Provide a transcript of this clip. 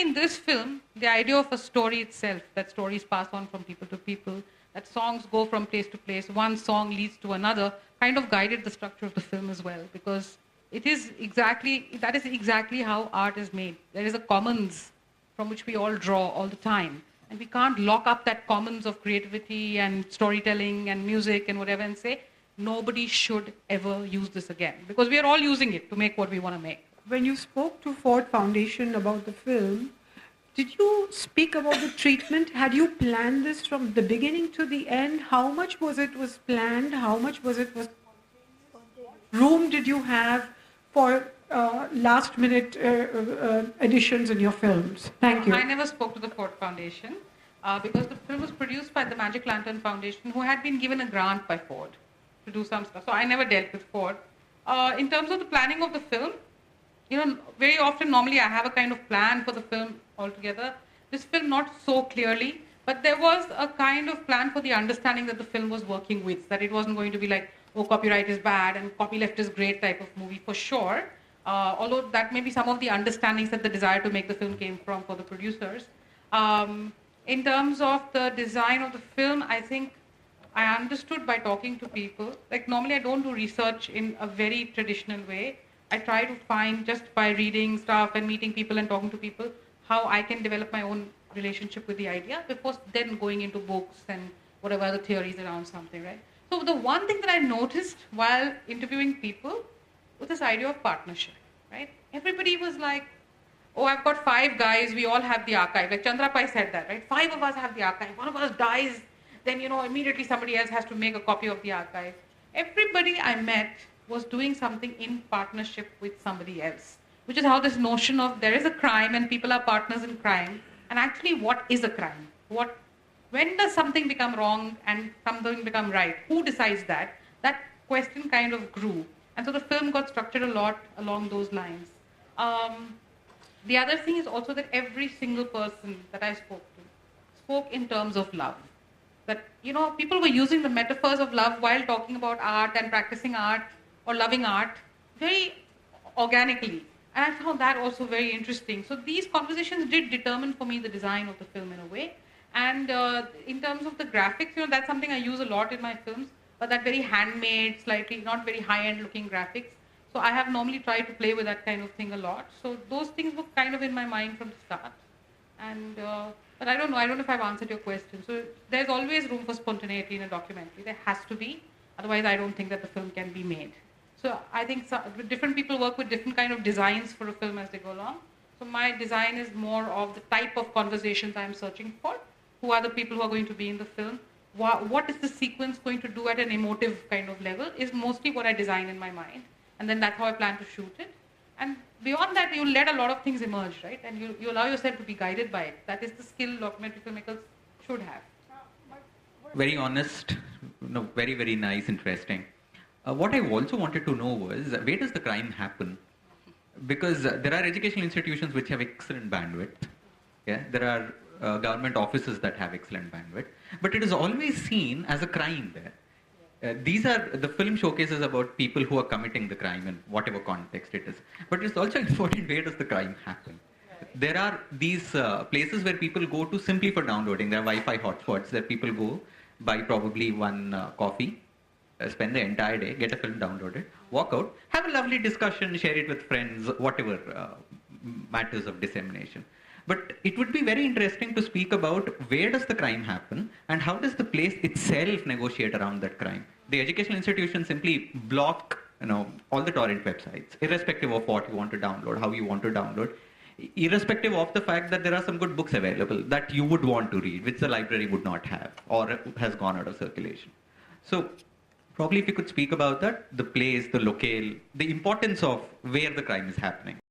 in this film, the idea of a story itself, that stories pass on from people to people, that songs go from place to place, one song leads to another, kind of guided the structure of the film as well, because that is exactly how art is made. There is a commons from which we all draw all the time. And we can't lock up that commons of creativity and storytelling and music and whatever and say, nobody should ever use this again. Because we are all using it to make what we want to make. When you spoke to Ford Foundation about the film, did you speak about the treatment? Had you planned this from the beginning to the end? How much was planned? How much was room did you have for last minute additions in your films? Thank you. I never spoke to the Ford Foundation because the film was produced by the Magic Lantern Foundation, who had been given a grant by Ford to do some stuff. So I never dealt with Ford. In terms of the planning of the film, very often, normally I have a kind of plan for the film altogether. This film, not so clearly, but there was a kind of plan for the understanding that the film was working with, that it wasn't going to be like, oh, copyright is bad and copyleft is great type of movie for sure. Although that may be some of the understandings that the desire to make the film came from for the producers. In terms of the design of the film, I think I understood by talking to people. Like normally I don't do research in a very traditional way. I try to find, just by reading stuff and meeting people and talking to people, how I can develop my own relationship with the idea before then going into books and whatever other theories around something, right? So the one thing that I noticed while interviewing people was this idea of partnership, right? Everybody was like, oh, I've got 5 guys, we all have the archive. Like Chandra Pai said that, right? 5 of us have the archive. One of us dies, then, immediately somebody else has to make a copy of the archive. Everybody I met was doing something in partnership with somebody else, which is how this notion of there is a crime and people are partners in crime, and actually what is a crime? When does something become wrong and something become right? Who decides that? That question kind of grew. And so the film got structured a lot along those lines. The other thing is also that every single person that I spoke in terms of love. That, people were using the metaphors of love while talking about art and practicing art or loving art very organically. And I found that also very interesting. So these conversations did determine for me the design of the film in a way. And in terms of the graphics, that's something I use a lot in my films, but that very handmade, slightly not very high-end looking graphics. So I have normally tried to play with that kind of thing a lot. So those things were kind of in my mind from the start. And but I don't know if I've answered your question. So there's always room for spontaneity in a documentary. There has to be. Otherwise, I don't think that the film can be made. So I think different people work with different kind of designs for a film as they go along. So my design is more of the type of conversations I'm searching for. Who are the people who are going to be in the film? What is the sequence going to do at an emotive kind of level is mostly what I design in my mind. And then that's how I plan to shoot it. And beyond that, you let a lot of things emerge, right? And you allow yourself to be guided by it. That is the skill documentary filmmakers should have. Very honest, very, very nice, interesting. What I also wanted to know was, where does the crime happen? Because there are educational institutions which have excellent bandwidth. Yeah, there are government offices that have excellent bandwidth, but it is always seen as a crime there. The film showcases about people who are committing the crime in whatever context it is. But it's also important, where does the crime happen? There are these places where people go to simply for downloading. There are Wi-Fi hotspots that people go, buy probably one coffee, spend the entire day, get a film downloaded, walk out, have a lovely discussion, share it with friends, whatever matters of dissemination. But it would be very interesting to speak about where does the crime happen and how does the place itself negotiate around that crime. The educational institutions simply block, all the torrent websites, irrespective of what you want to download, how you want to download, irrespective of the fact that there are some good books available that you would want to read, which the library would not have or has gone out of circulation. So probably if you could speak about that, the place, the locale, the importance of where the crime is happening.